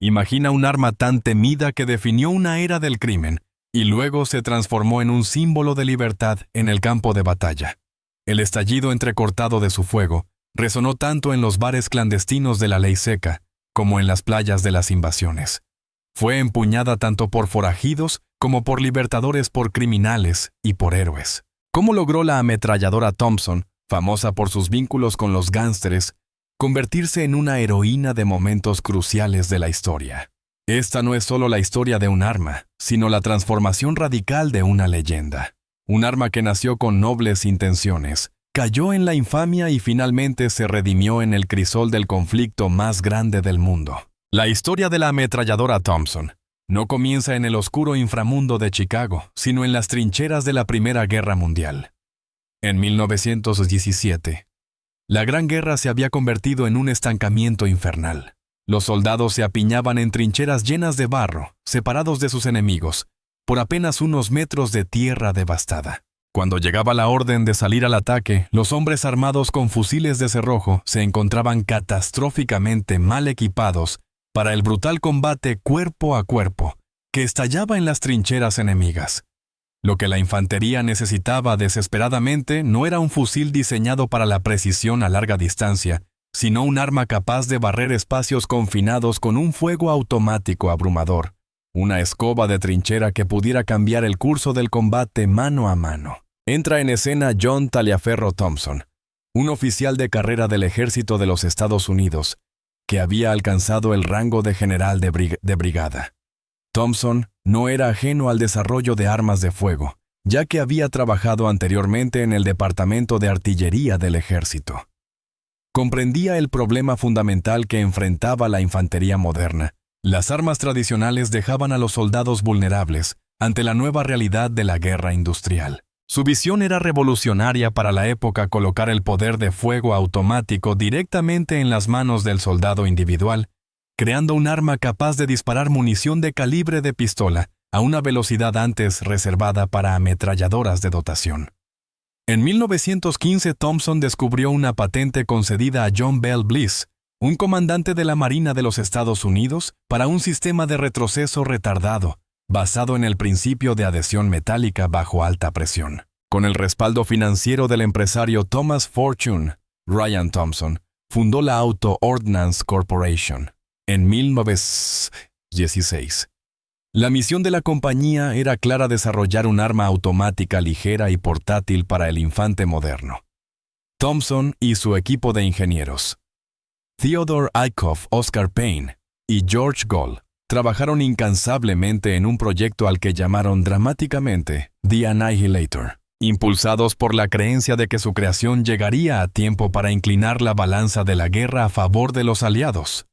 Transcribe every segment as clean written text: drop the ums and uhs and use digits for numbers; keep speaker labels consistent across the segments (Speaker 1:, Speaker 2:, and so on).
Speaker 1: Imagina un arma tan temida que definió una era del crimen y luego se transformó en un símbolo de libertad en el campo de batalla. El estallido entrecortado de su fuego resonó tanto en los bares clandestinos de la ley seca como en las playas de las invasiones. Fue empuñada tanto por forajidos como por libertadores, por criminales y por héroes. ¿Cómo logró la ametralladora Thompson, famosa por sus vínculos con los gángsteres, convertirse en una heroína de momentos cruciales de la historia? Esta no es solo la historia de un arma, sino la transformación radical de una leyenda. Un arma que nació con nobles intenciones, cayó en la infamia y finalmente se redimió en el crisol del conflicto más grande del mundo. La historia de la ametralladora Thompson no comienza en el oscuro inframundo de Chicago, sino en las trincheras de la Primera Guerra Mundial. En 1917, la Gran Guerra se había convertido en un estancamiento infernal. Los soldados se apiñaban en trincheras llenas de barro, separados de sus enemigos, por apenas unos metros de tierra devastada. Cuando llegaba la orden de salir al ataque, los hombres armados con fusiles de cerrojo se encontraban catastróficamente mal equipados para el brutal combate cuerpo a cuerpo que estallaba en las trincheras enemigas. Lo que la infantería necesitaba desesperadamente no era un fusil diseñado para la precisión a larga distancia, sino un arma capaz de barrer espacios confinados con un fuego automático abrumador, una escoba de trinchera que pudiera cambiar el curso del combate mano a mano. Entra en escena John Taliaferro Thompson, un oficial de carrera del ejército de los Estados Unidos, que había alcanzado el rango de general de brigada. Thompson no era ajeno al desarrollo de armas de fuego, ya que había trabajado anteriormente en el Departamento de Artillería del Ejército. Comprendía el problema fundamental que enfrentaba la infantería moderna. Las armas tradicionales dejaban a los soldados vulnerables ante la nueva realidad de la guerra industrial. Su visión era revolucionaria para la época: colocar el poder de fuego automático directamente en las manos del soldado individual, creando un arma capaz de disparar munición de calibre de pistola a una velocidad antes reservada para ametralladoras de dotación. En 1915, Thompson descubrió una patente concedida a John Bell Bliss, un comandante de la Marina de los Estados Unidos, para un sistema de retroceso retardado, basado en el principio de adhesión metálica bajo alta presión. Con el respaldo financiero del empresario Thomas Fortune, Ryan Thompson fundó la Auto Ordnance Corporation en 1916. La misión de la compañía era clara: desarrollar un arma automática ligera y portátil para el infante moderno. Thompson y su equipo de ingenieros, Theodore Eickhoff, Oscar Payne y George Gold, trabajaron incansablemente en un proyecto al que llamaron dramáticamente The Annihilator, impulsados por la creencia de que su creación llegaría a tiempo para inclinar la balanza de la guerra a favor de los aliados.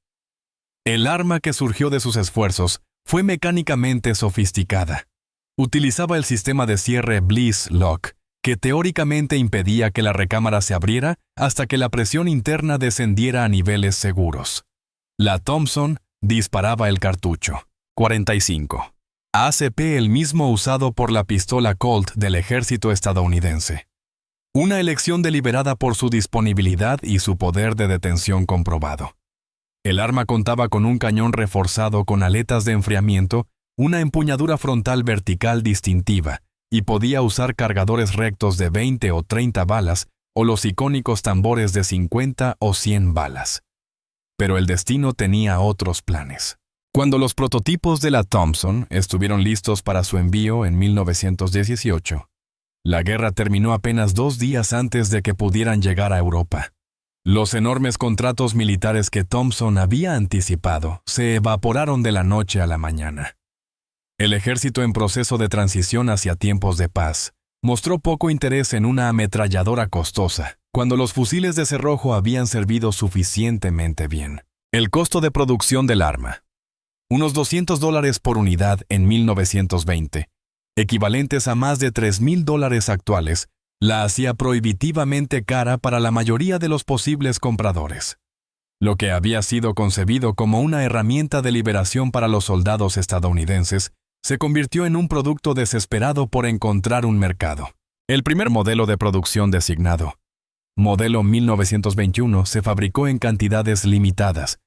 Speaker 1: El arma que surgió de sus esfuerzos fue mecánicamente sofisticada. Utilizaba el sistema de cierre Bliss Lock, que teóricamente impedía que la recámara se abriera hasta que la presión interna descendiera a niveles seguros. La Thompson disparaba el cartucho 45 ACP, el mismo usado por la pistola Colt del ejército estadounidense. Una elección deliberada por su disponibilidad y su poder de detención comprobado. El arma contaba con un cañón reforzado con aletas de enfriamiento, una empuñadura frontal vertical distintiva, y podía usar cargadores rectos de 20 o 30 balas o los icónicos tambores de 50 o 100 balas. Pero el destino tenía otros planes. Cuando los prototipos de la Thompson estuvieron listos para su envío en 1918, la guerra terminó apenas 2 días antes de que pudieran llegar a Europa. Los enormes contratos militares que Thompson había anticipado se evaporaron de la noche a la mañana. El ejército, en proceso de transición hacia tiempos de paz, mostró poco interés en una ametralladora costosa, cuando los fusiles de cerrojo habían servido suficientemente bien. El costo de producción del arma: unos $200 por unidad en 1920, equivalentes a más de $3,000 actuales, la hacía prohibitivamente cara para la mayoría de los posibles compradores. Lo que había sido concebido como una herramienta de liberación para los soldados estadounidenses se convirtió en un producto desesperado por encontrar un mercado. El primer modelo de producción, designado Modelo 1921, se fabricó en cantidades limitadas,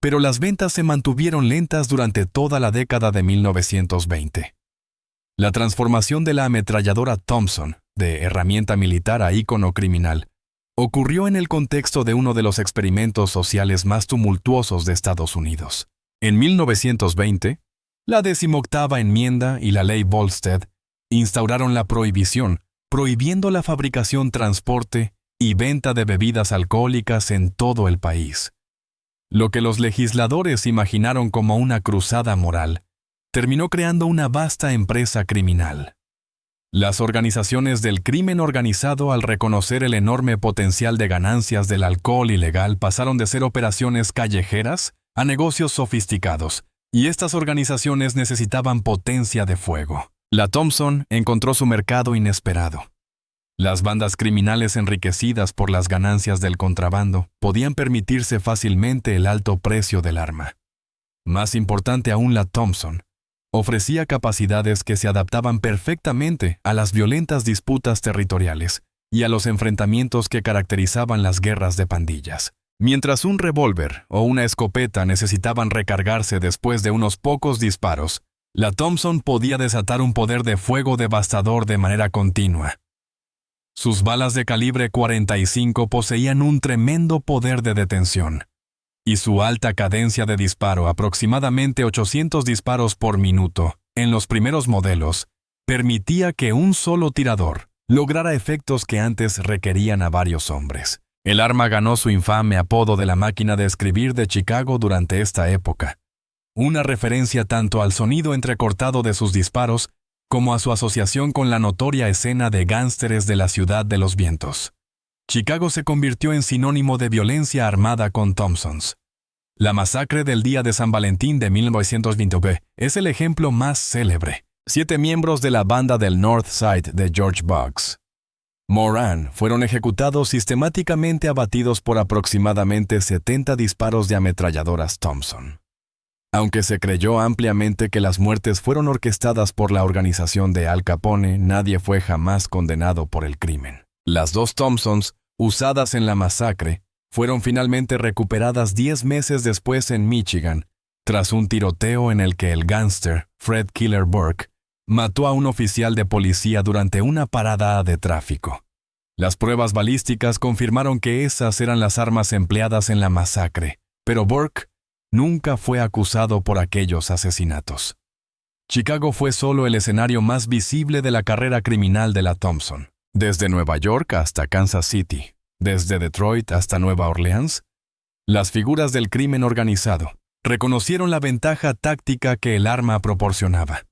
Speaker 1: pero las ventas se mantuvieron lentas durante toda la década de 1920. La transformación de la ametralladora Thompson, de herramienta militar a ícono criminal, ocurrió en el contexto de uno de los experimentos sociales más tumultuosos de Estados Unidos. En 1920, la 18ª enmienda y la ley Volstead instauraron la prohibición, prohibiendo la fabricación, transporte y venta de bebidas alcohólicas en todo el país. Lo que los legisladores imaginaron como una cruzada moral, terminó creando una vasta empresa criminal. Las organizaciones del crimen organizado, al reconocer el enorme potencial de ganancias del alcohol ilegal, pasaron de ser operaciones callejeras a negocios sofisticados, y estas organizaciones necesitaban potencia de fuego. La Thompson encontró su mercado inesperado. Las bandas criminales, enriquecidas por las ganancias del contrabando, podían permitirse fácilmente el alto precio del arma. Más importante aún, la Thompson ofrecía capacidades que se adaptaban perfectamente a las violentas disputas territoriales y a los enfrentamientos que caracterizaban las guerras de pandillas. Mientras un revólver o una escopeta necesitaban recargarse después de unos pocos disparos, la Thompson podía desatar un poder de fuego devastador de manera continua. Sus balas de calibre 45 poseían un tremendo poder de detención, y su alta cadencia de disparo, aproximadamente 800 disparos por minuto, en los primeros modelos, permitía que un solo tirador lograra efectos que antes requerían a varios hombres. El arma ganó su infame apodo de la máquina de escribir de Chicago durante esta época, una referencia tanto al sonido entrecortado de sus disparos como a su asociación con la notoria escena de gángsteres de la Ciudad de los Vientos. Chicago se convirtió en sinónimo de violencia armada con Thompsons. La masacre del día de San Valentín de 1920 es el ejemplo más célebre. 7 miembros de la banda del North Side de George Boggs Moran fueron ejecutados sistemáticamente, abatidos por aproximadamente 70 disparos de ametralladoras Thompson. Aunque se creyó ampliamente que las muertes fueron orquestadas por la organización de Al Capone, nadie fue jamás condenado por el crimen. Las 2 Thompsons, usadas en la masacre, fueron finalmente recuperadas 10 meses después en Michigan, tras un tiroteo en el que el gángster Fred Killer Burke mató a un oficial de policía durante una parada de tráfico. Las pruebas balísticas confirmaron que esas eran las armas empleadas en la masacre, pero Burke nunca fue acusado por aquellos asesinatos. Chicago fue solo el escenario más visible de la carrera criminal de la Thompson. Desde Nueva York hasta Kansas City, desde Detroit hasta Nueva Orleans, las figuras del crimen organizado reconocieron la ventaja táctica que el arma proporcionaba.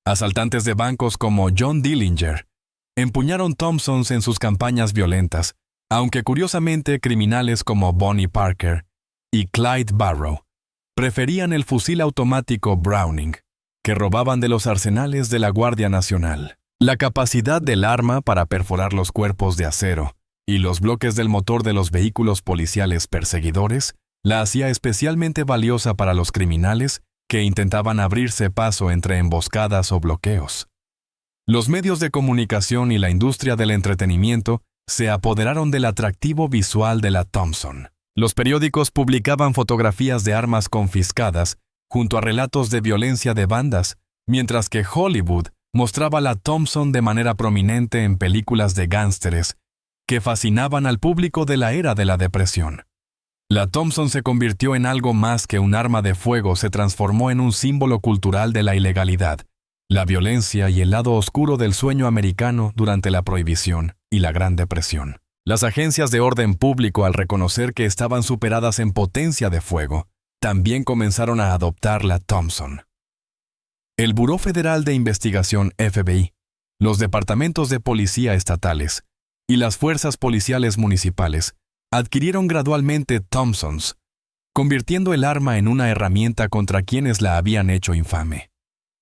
Speaker 1: Asaltantes de bancos como John Dillinger empuñaron Thompsons en sus campañas violentas, aunque curiosamente criminales como Bonnie Parker y Clyde Barrow preferían el fusil automático Browning, que robaban de los arsenales de la Guardia Nacional. La capacidad del arma para perforar los cuerpos de acero y los bloques del motor de los vehículos policiales perseguidores la hacía especialmente valiosa para los criminales que intentaban abrirse paso entre emboscadas o bloqueos. Los medios de comunicación y la industria del entretenimiento se apoderaron del atractivo visual de la Thompson. Los periódicos publicaban fotografías de armas confiscadas junto a relatos de violencia de bandas, mientras que Hollywood mostraba la Thompson de manera prominente en películas de gángsteres que fascinaban al público de la era de la Depresión. La Thompson se convirtió en algo más que un arma de fuego, se transformó en un símbolo cultural de la ilegalidad, la violencia y el lado oscuro del sueño americano durante la Prohibición y la Gran Depresión. Las agencias de orden público, al reconocer que estaban superadas en potencia de fuego, también comenzaron a adoptar la Thompson. El Buró Federal de Investigación FBI, los departamentos de policía estatales y las fuerzas policiales municipales adquirieron gradualmente Thompsons, convirtiendo el arma en una herramienta contra quienes la habían hecho infame.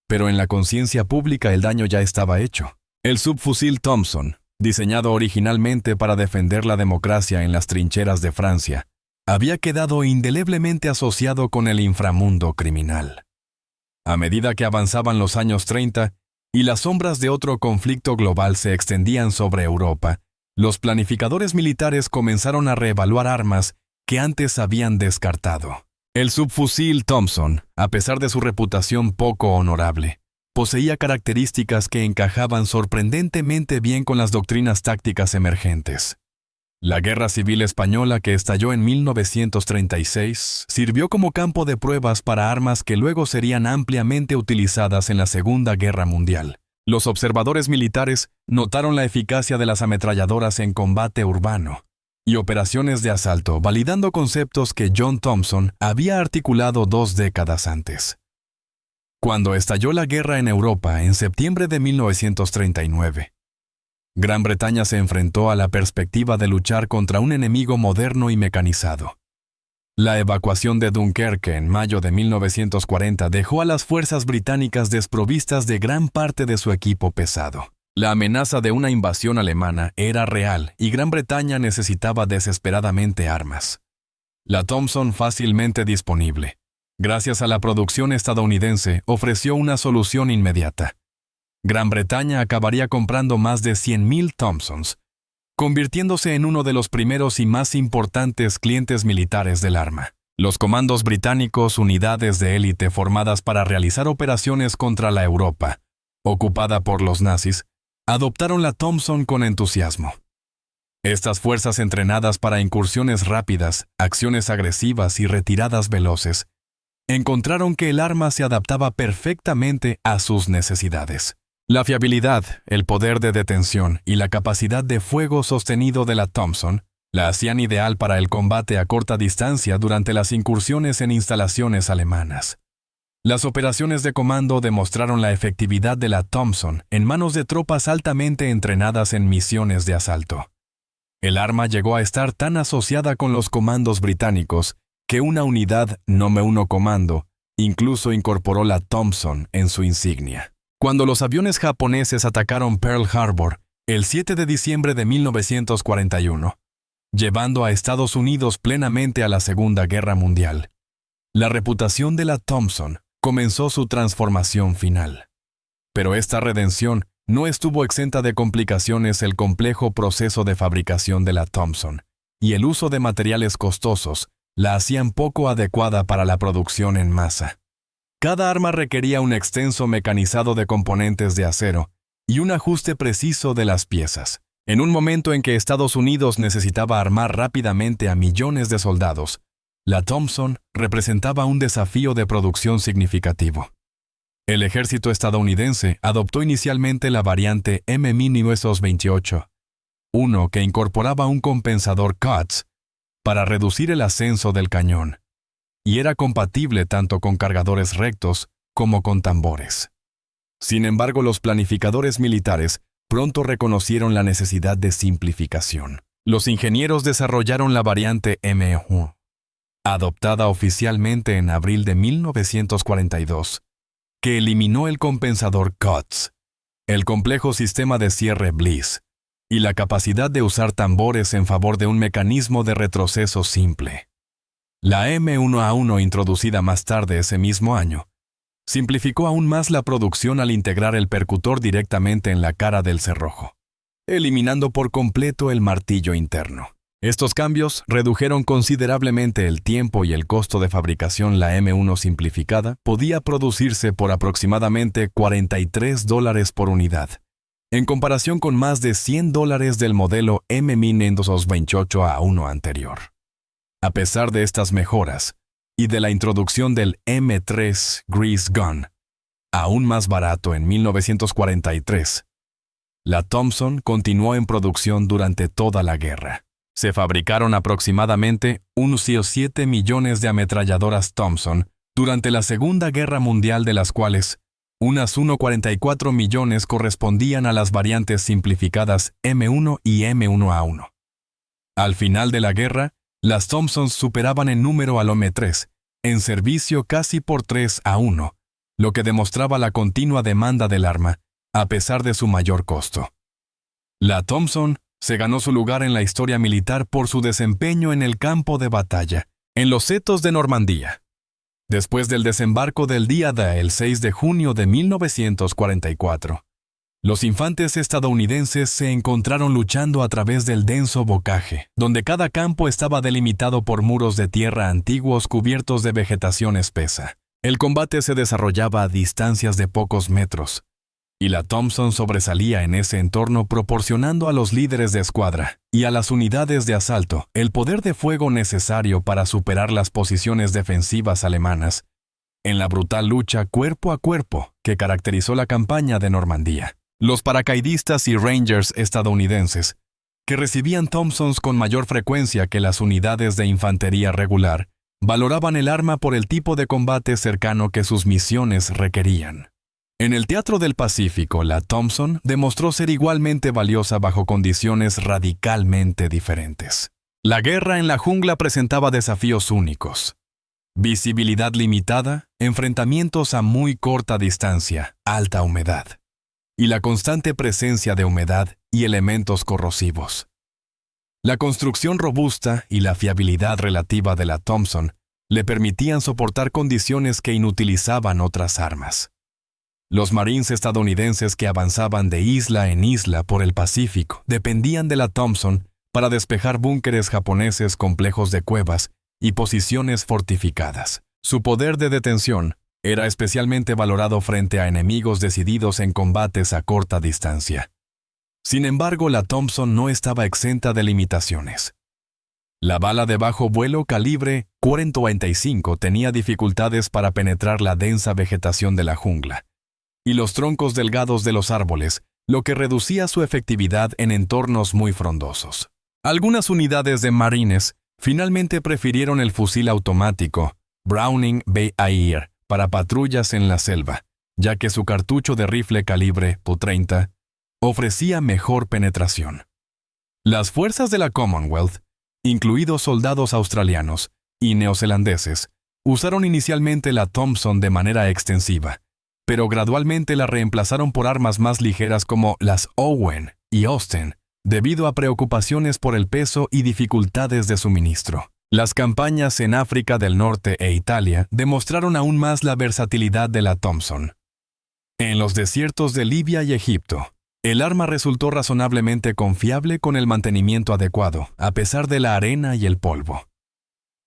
Speaker 1: Pero en la conciencia pública el daño ya estaba hecho. El subfusil Thompson, diseñado originalmente para defender la democracia en las trincheras de Francia, había quedado indeleblemente asociado con el inframundo criminal. A medida que avanzaban los años 30 y las sombras de otro conflicto global se extendían sobre Europa, los planificadores militares comenzaron a reevaluar armas que antes habían descartado. El subfusil Thompson, a pesar de su reputación poco honorable, poseía características que encajaban sorprendentemente bien con las doctrinas tácticas emergentes. La Guerra Civil Española, que estalló en 1936, sirvió como campo de pruebas para armas que luego serían ampliamente utilizadas en la Segunda Guerra Mundial. Los observadores militares notaron la eficacia de las ametralladoras en combate urbano y operaciones de asalto, validando conceptos que John Thompson había articulado 2 décadas antes. Cuando estalló la guerra en Europa en septiembre de 1939, Gran Bretaña se enfrentó a la perspectiva de luchar contra un enemigo moderno y mecanizado. La evacuación de Dunkerque en mayo de 1940 dejó a las fuerzas británicas desprovistas de gran parte de su equipo pesado. La amenaza de una invasión alemana era real y Gran Bretaña necesitaba desesperadamente armas. La Thompson, fácilmente disponible, gracias a la producción estadounidense, ofreció una solución inmediata. Gran Bretaña acabaría comprando más de 100.000 Thompsons, convirtiéndose en uno de los primeros y más importantes clientes militares del arma. Los comandos británicos, unidades de élite formadas para realizar operaciones contra la Europa, ocupada por los nazis, adoptaron la Thompson con entusiasmo. Estas fuerzas entrenadas para incursiones rápidas, acciones agresivas y retiradas veloces, encontraron que el arma se adaptaba perfectamente a sus necesidades. La fiabilidad, el poder de detención y la capacidad de fuego sostenido de la Thompson la hacían ideal para el combate a corta distancia durante las incursiones en instalaciones alemanas. Las operaciones de comando demostraron la efectividad de la Thompson en manos de tropas altamente entrenadas en misiones de asalto. El arma llegó a estar tan asociada con los comandos británicos que una unidad Nome 1 Comando incluso incorporó la Thompson en su insignia. Cuando los aviones japoneses atacaron Pearl Harbor el 7 de diciembre de 1941, llevando a Estados Unidos plenamente a la Segunda Guerra Mundial, la reputación de la Thompson comenzó su transformación final. Pero esta redención no estuvo exenta de complicaciones. El complejo proceso de fabricación de la Thompson y el uso de materiales costosos la hacían poco adecuada para la producción en masa. Cada arma requería un extenso mecanizado de componentes de acero y un ajuste preciso de las piezas. En un momento en que Estados Unidos necesitaba armar rápidamente a millones de soldados, la Thompson representaba un desafío de producción significativo. El ejército estadounidense adoptó inicialmente la variante M-28, uno que incorporaba un compensador CUTS para reducir el ascenso del cañón, y era compatible tanto con cargadores rectos como con tambores. Sin embargo, los planificadores militares pronto reconocieron la necesidad de simplificación. Los ingenieros desarrollaron la variante M1, adoptada oficialmente en abril de 1942, que eliminó el compensador CUTS, el complejo sistema de cierre Bliss y la capacidad de usar tambores en favor de un mecanismo de retroceso simple. La M1A1, introducida más tarde ese mismo año, simplificó aún más la producción al integrar el percutor directamente en la cara del cerrojo, eliminando por completo el martillo interno. Estos cambios redujeron considerablemente el tiempo y el costo de fabricación. La M1 simplificada podía producirse por aproximadamente $43 por unidad, en comparación con más de $100 del modelo M-28A1 anterior. A pesar de estas mejoras y de la introducción del M3 Grease Gun, aún más barato en 1943, la Thompson continuó en producción durante toda la guerra. Se fabricaron aproximadamente unos 7 millones de ametralladoras Thompson durante la Segunda Guerra Mundial, de las cuales unas 1,44 millones correspondían a las variantes simplificadas M1 y M1A1. Al final de la guerra, las Thompsons superaban en número al M3, en servicio casi por 3-1, lo que demostraba la continua demanda del arma, a pesar de su mayor costo. La Thompson se ganó su lugar en la historia militar por su desempeño en el campo de batalla, en los setos de Normandía. Después del desembarco del día D, el 6 de junio de 1944, Los infantes estadounidenses se encontraron luchando a través del denso boscaje, donde cada campo estaba delimitado por muros de tierra antiguos cubiertos de vegetación espesa. El combate se desarrollaba a distancias de pocos metros, y la Thompson sobresalía en ese entorno proporcionando a los líderes de escuadra y a las unidades de asalto el poder de fuego necesario para superar las posiciones defensivas alemanas en la brutal lucha cuerpo a cuerpo que caracterizó la campaña de Normandía. Los paracaidistas y rangers estadounidenses, que recibían Thompsons con mayor frecuencia que las unidades de infantería regular, valoraban el arma por el tipo de combate cercano que sus misiones requerían. En el Teatro del Pacífico, la Thompson demostró ser igualmente valiosa bajo condiciones radicalmente diferentes. La guerra en la jungla presentaba desafíos únicos. Visibilidad limitada, enfrentamientos a muy corta distancia, alta humedad, y la constante presencia de humedad y elementos corrosivos. La construcción robusta y la fiabilidad relativa de la Thompson le permitían soportar condiciones que inutilizaban otras armas. Los marines estadounidenses que avanzaban de isla en isla por el Pacífico dependían de la Thompson para despejar búnkeres japoneses complejos de cuevas y posiciones fortificadas. Su poder de detención era especialmente valorado frente a enemigos decididos en combates a corta distancia. Sin embargo, la Thompson no estaba exenta de limitaciones. La bala de bajo vuelo calibre .45 tenía dificultades para penetrar la densa vegetación de la jungla y los troncos delgados de los árboles, lo que reducía su efectividad en entornos muy frondosos. Algunas unidades de marines finalmente prefirieron el fusil automático Browning BAER para patrullas en la selva, ya que su cartucho de rifle calibre .30 ofrecía mejor penetración. Las fuerzas de la Commonwealth, incluidos soldados australianos y neozelandeses, usaron inicialmente la Thompson de manera extensiva, pero gradualmente la reemplazaron por armas más ligeras como las Owen y Austin, debido a preocupaciones por el peso y dificultades de suministro. Las campañas en África del Norte e Italia demostraron aún más la versatilidad de la Thompson. En los desiertos de Libia y Egipto, el arma resultó razonablemente confiable con el mantenimiento adecuado, a pesar de la arena y el polvo.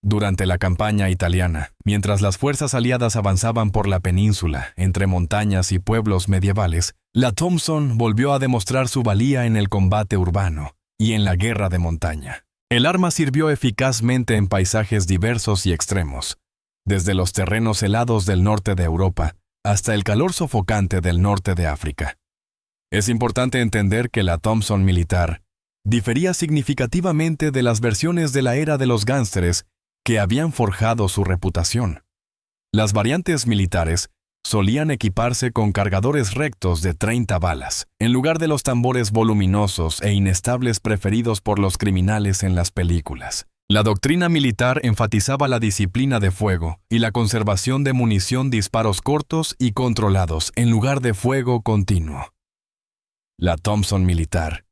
Speaker 1: Durante la campaña italiana, mientras las fuerzas aliadas avanzaban por la península, entre montañas y pueblos medievales, la Thompson volvió a demostrar su valía en el combate urbano y en la guerra de montaña. El arma sirvió eficazmente en paisajes diversos y extremos, desde los terrenos helados del norte de Europa hasta el calor sofocante del norte de África. Es importante entender que la Thompson militar difería significativamente de las versiones de la era de los gánsteres que habían forjado su reputación. Las variantes militares solían equiparse con cargadores rectos de 30 balas, en lugar de los tambores voluminosos e inestables preferidos por los criminales en las películas. La doctrina militar enfatizaba la disciplina de fuego y la conservación de munición disparos cortos y controlados en lugar de fuego continuo. La Thompson militar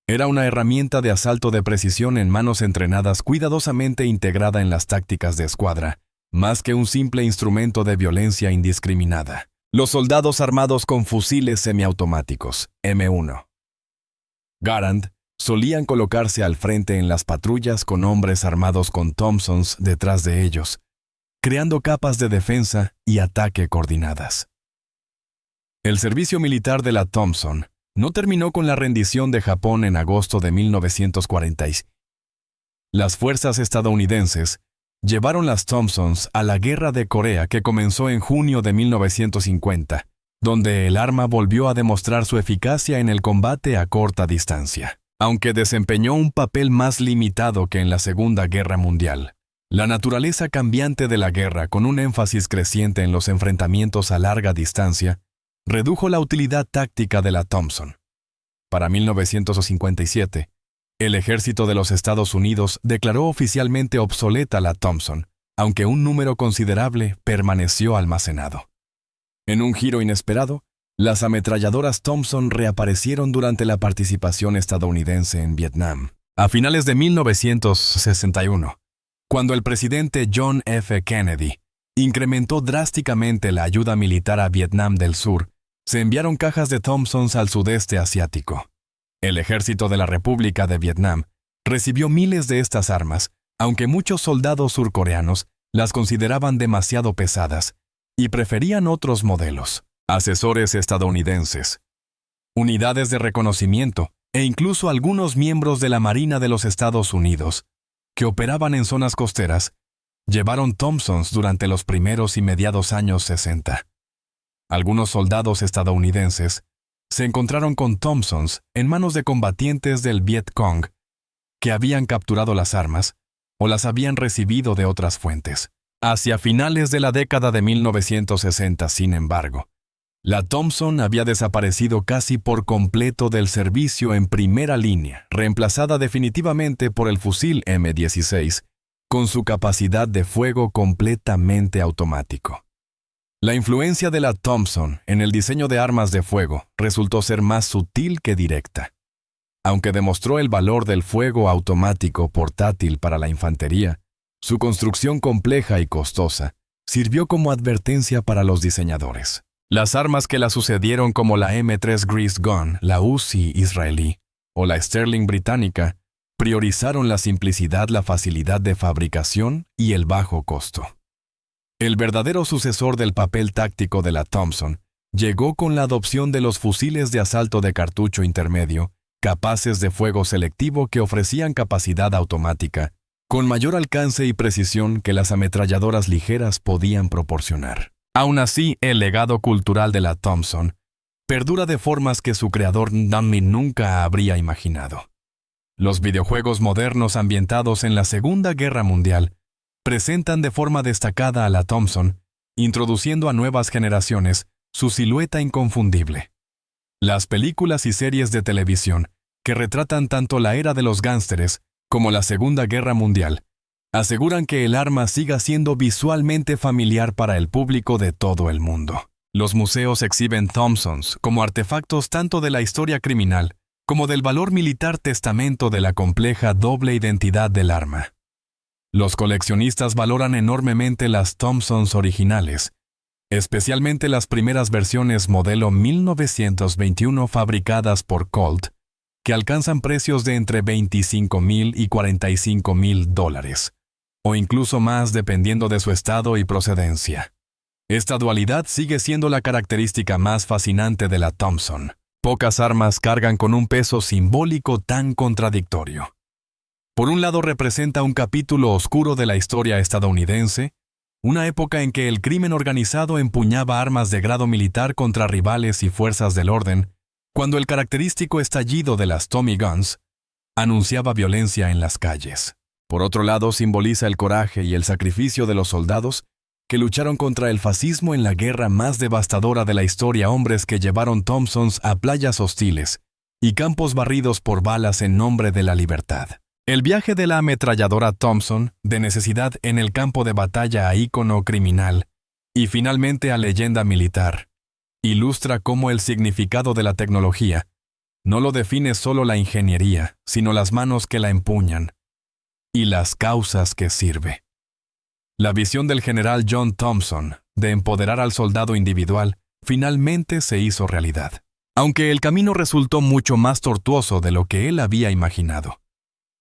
Speaker 1: era una herramienta de asalto de precisión en manos entrenadas cuidadosamente integrada en las tácticas de escuadra, más que un simple instrumento de violencia indiscriminada. Los soldados armados con fusiles semiautomáticos, M1 Garand, solían colocarse al frente en las patrullas con hombres armados con Thompsons detrás de ellos, creando capas de defensa y ataque coordinadas. El servicio militar de la Thompson no terminó con la rendición de Japón en agosto de 1946. Las fuerzas estadounidenses llevaron las Thompsons a la Guerra de Corea que comenzó en junio de 1950, donde el arma volvió a demostrar su eficacia en el combate a corta distancia. Aunque desempeñó un papel más limitado que en la Segunda Guerra Mundial, la naturaleza cambiante de la guerra, con un énfasis creciente en los enfrentamientos a larga distancia, redujo la utilidad táctica de la Thompson. Para 1957, el ejército de los Estados Unidos declaró oficialmente obsoleta la Thompson, aunque un número considerable permaneció almacenado. En un giro inesperado, las ametralladoras Thompson reaparecieron durante la participación estadounidense en Vietnam, a finales de 1961, cuando el presidente John F. Kennedy incrementó drásticamente la ayuda militar a Vietnam del Sur se enviaron cajas de Thompsons al sudeste asiático. El ejército de la República de Vietnam recibió miles de estas armas, aunque muchos soldados surcoreanos las consideraban demasiado pesadas y preferían otros modelos. Asesores estadounidenses, unidades de reconocimiento e incluso algunos miembros de la Marina de los Estados Unidos, que operaban en zonas costeras, llevaron Thompsons durante los primeros y mediados años 60. Algunos soldados estadounidenses se encontraron con Thompsons en manos de combatientes del Viet Cong que habían capturado las armas o las habían recibido de otras fuentes. Hacia finales de la década de 1960, sin embargo, la Thompson había desaparecido casi por completo del servicio en primera línea, reemplazada definitivamente por el fusil M16, con su capacidad de fuego completamente automático. La influencia de la Thompson en el diseño de armas de fuego resultó ser más sutil que directa. Aunque demostró el valor del fuego automático portátil para la infantería, su construcción compleja y costosa sirvió como advertencia para los diseñadores. Las armas que la sucedieron, como la M3 Grease Gun, la Uzi israelí o la Sterling británica, priorizaron la simplicidad, la facilidad de fabricación y el bajo costo. El verdadero sucesor del papel táctico de la Thompson llegó con la adopción de los fusiles de asalto de cartucho intermedio, capaces de fuego selectivo que ofrecían capacidad automática, con mayor alcance y precisión que las ametralladoras ligeras podían proporcionar. Aún así, el legado cultural de la Thompson perdura de formas que su creador nunca habría imaginado. Los videojuegos modernos ambientados en la Segunda Guerra Mundial presentan de forma destacada a la Thompson, introduciendo a nuevas generaciones su silueta inconfundible. Las películas y series de televisión, que retratan tanto la era de los gánsteres como la Segunda Guerra Mundial, aseguran que el arma siga siendo visualmente familiar para el público de todo el mundo. Los museos exhiben Thompsons como artefactos tanto de la historia criminal como del valor militar, testamento de la compleja doble identidad del arma. Los coleccionistas valoran enormemente las Thompsons originales, especialmente las primeras versiones modelo 1921 fabricadas por Colt, que alcanzan precios de entre $25,000 y $45,000, o incluso más dependiendo de su estado y procedencia. Esta dualidad sigue siendo la característica más fascinante de la Thompson. Pocas armas cargan con un peso simbólico tan contradictorio. Por un lado, representa un capítulo oscuro de la historia estadounidense, una época en que el crimen organizado empuñaba armas de grado militar contra rivales y fuerzas del orden, cuando el característico estallido de las Tommy Guns anunciaba violencia en las calles. Por otro lado, simboliza el coraje y el sacrificio de los soldados que lucharon contra el fascismo en la guerra más devastadora de la historia, hombres que llevaron Thompsons a playas hostiles y campos barridos por balas en nombre de la libertad. El viaje de la ametralladora Thompson, de necesidad en el campo de batalla a ícono criminal y finalmente a leyenda militar, ilustra cómo el significado de la tecnología no lo define solo la ingeniería, sino las manos que la empuñan y las causas que sirve. La visión del general John Thompson de empoderar al soldado individual finalmente se hizo realidad, aunque el camino resultó mucho más tortuoso de lo que él había imaginado.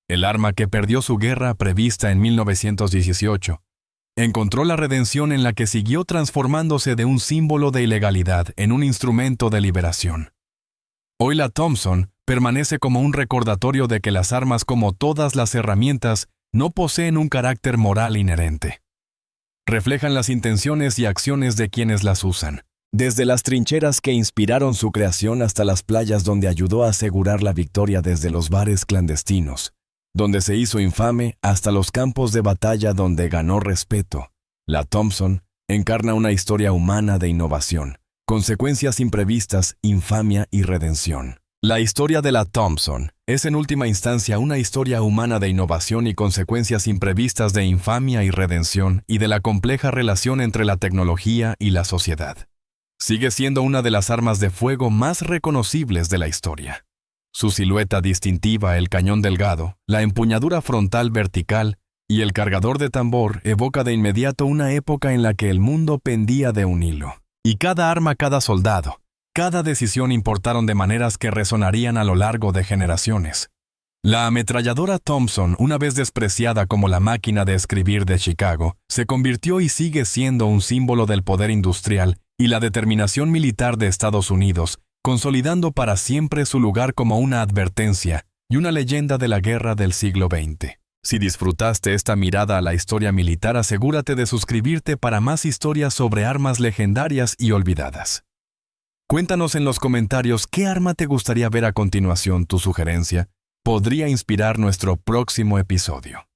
Speaker 1: El arma que perdió su guerra prevista en 1918 encontró la redención en la que siguió transformándose de un símbolo de ilegalidad en un instrumento de liberación. Hoy la Thompson permanece como un recordatorio de que las armas, como todas las herramientas, no poseen un carácter moral inherente. Reflejan las intenciones y acciones de quienes las usan, desde las trincheras que inspiraron su creación hasta las playas donde ayudó a asegurar la victoria, desde los bares clandestinos donde se hizo infame, hasta los campos de batalla donde ganó respeto. La Thompson encarna una historia humana de innovación, consecuencias imprevistas, infamia y redención. La historia de la Thompson es en última instancia una historia humana de innovación y consecuencias imprevistas, de infamia y redención, y de la compleja relación entre la tecnología y la sociedad. Sigue siendo una de las armas de fuego más reconocibles de la historia. Su silueta distintiva, el cañón delgado, la empuñadura frontal vertical y el cargador de tambor evoca de inmediato una época en la que el mundo pendía de un hilo. Y cada arma, cada soldado, Cada decisión importaron de maneras que resonarían a lo largo de generaciones. La ametralladora Thompson, una vez despreciada como la máquina de escribir de Chicago, se convirtió y sigue siendo un símbolo del poder industrial y la determinación militar de Estados Unidos, consolidando para siempre su lugar como una advertencia y una leyenda de la guerra del siglo XX. Si disfrutaste esta mirada a la historia militar, asegúrate de suscribirte para más historias sobre armas legendarias y olvidadas. Cuéntanos en los comentarios qué arma te gustaría ver a continuación. Tu sugerencia podría inspirar nuestro próximo episodio.